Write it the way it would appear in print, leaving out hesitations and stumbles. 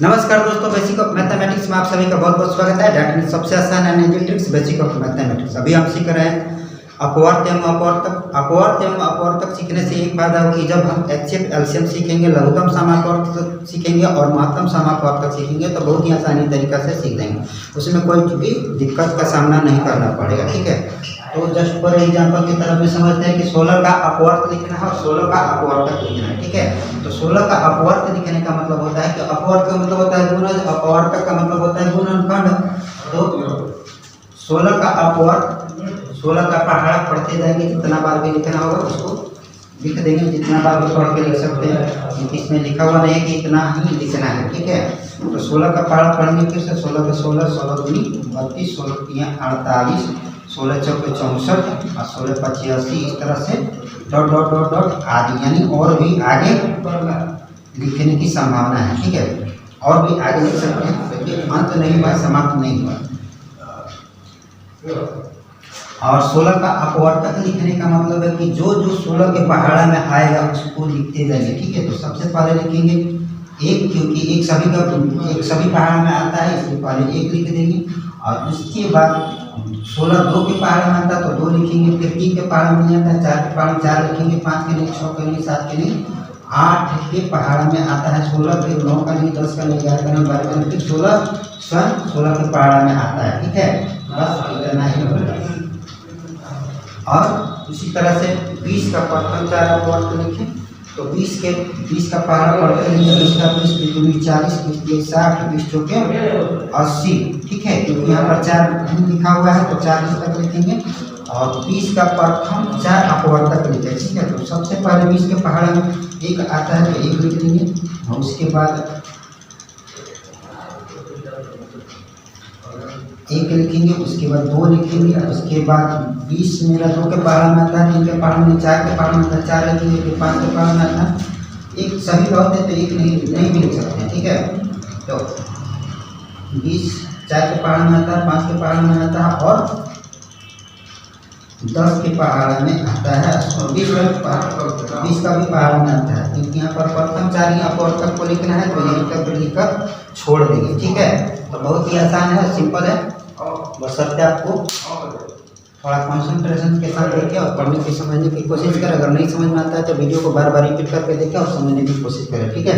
नमस्कार दोस्तों, basic of mathematics में आप सभी का बहुत बहुत स्वागत है। डेट सबसे आसान energy tricks basic of mathematics. अभी हम सीख रहे हैं अपवर्त एवं अपवर्तक। अपवर्त एवं अपवर्तक सीखने से एक फायदा हो कि जब हम एचसीएफ एलसीएम सीखेंगे, लघुत्तम समापवर्तक सीखेंगे और महत्तम समापवर्तक सीखेंगे तो बहुत ही आसानी तरीका से सीख देंगे। उसमें कोई भी दिक्कत का सामना नहीं करना पड़ेगा। ठीक है, तो जस्ट फॉर एग्जांपल की तरफ में समझते हैं कि 16 का अपवर्त लिखना है और 16 का अपवर्तक लिखना है। ठीक है, तो 16 का अपवर्त लिखने का मतलब होता है कि अपवर्त का मतलब होता है गुणज, अपवर्तक का मतलब होता है गुणनखंड। तो 16 का अपवर्त, 16 का पहाड़ा पढ़ते जाएंगे, जितना बार भी लिखना होगा उसको लिख देंगे, जितना बार भी पढ़ के लिख सकते हैं। इसमें लिखा हुआ नहीं है कि इतना ही लिखना है। ठीक है, तो 16 का पहाड़ा पढ़ने फिर से 16 के 16, 16 दूनी 32, 16 तियां 48, 16 चौके 64 और 16 पच्चीस 80, इस तरह से डॉट डॉट डॉट डॉट आदि, यानी और भी आगे लिखने की संभावना है। ठीक है, और भी आगे लिख सकते हैं, लेकिन अंत नहीं हुआ, समाप्त नहीं हुआ। और 16 का अपवर्तक लिखने का मतलब है कि जो जो 16 के पहाड़ा में आएगा उसको लिखते जाएंगे। ठीक है, तो सबसे पहले लिखेंगे एक, क्योंकि एक सभी पहाड़ में आता है इसलिए पहले एक लिख देंगे। और उसके बाद 16 2 के पहाड़ में आता है तो 2 लिखेंगे, फिर 3 के पहाड़ में आता है 4 के पहाड़ में 4 लिखेंगे, 5 के नहीं, 6 के नहीं, 7 के नहीं, 8 के पहाड़ में आता है 16, फिर 9 का नहीं, 10 का नहीं, 11 का नहीं, 12 का नहीं, फिर 16 के पहाड़ में आता है। ठीक है, बस इतना ही होगा। और उसी तरह से 20 का प्रथम 4 अपवर्त लिखें तो 20 का पहाड़ा पढ़ते लेंगे, 20 का 20, 20 40, 20 60, 20 चौके 80। ठीक है, क्योंकि यहाँ पर 4 लिखा हुआ है तो 40 तक लिखेंगे। और 20 का प्रथम 4 अपवर्तक लिखे। ठीक है, तो सबसे पहले 20 के पहाड़ा में एक आता है तो एक लिख देंगे, और उसके बाद एक लिखेंगे, उसके बाद 2 लिखेंगे, उसके बाद 20 मेरा 2 के पहाड़ में आता है, 3 के पहाड़ में, 4 के पहाड़ में आता है 4 लिखेंगे, फिर 5 के पहाड़ में आता है एक, सभी का होते हैं तो एक नहीं भी लिख सकते हैं। ठीक है, तो 20 4 के पहाड़ में आता है, 5 के पहाड़ में आता है और 10 के पहाड़ में आता है, और 20 का भी पहाड़ में आता है। क्योंकि यहाँ पर प्रथम 4 ही अपवर्तक को लिखना है तो यहीं तक लिखकर छोड़ देंगे। ठीक है, तो बहुत ही आसान है, सिंपल है, बशर्ते आपको थोड़ा कंसंट्रेशन के साथ देखें और पढ़ने की समझने की कोशिश करें। अगर नहीं समझ में आता है तो वीडियो को बार बार रिपीट करके देखें और समझने की कोशिश करें। ठीक है।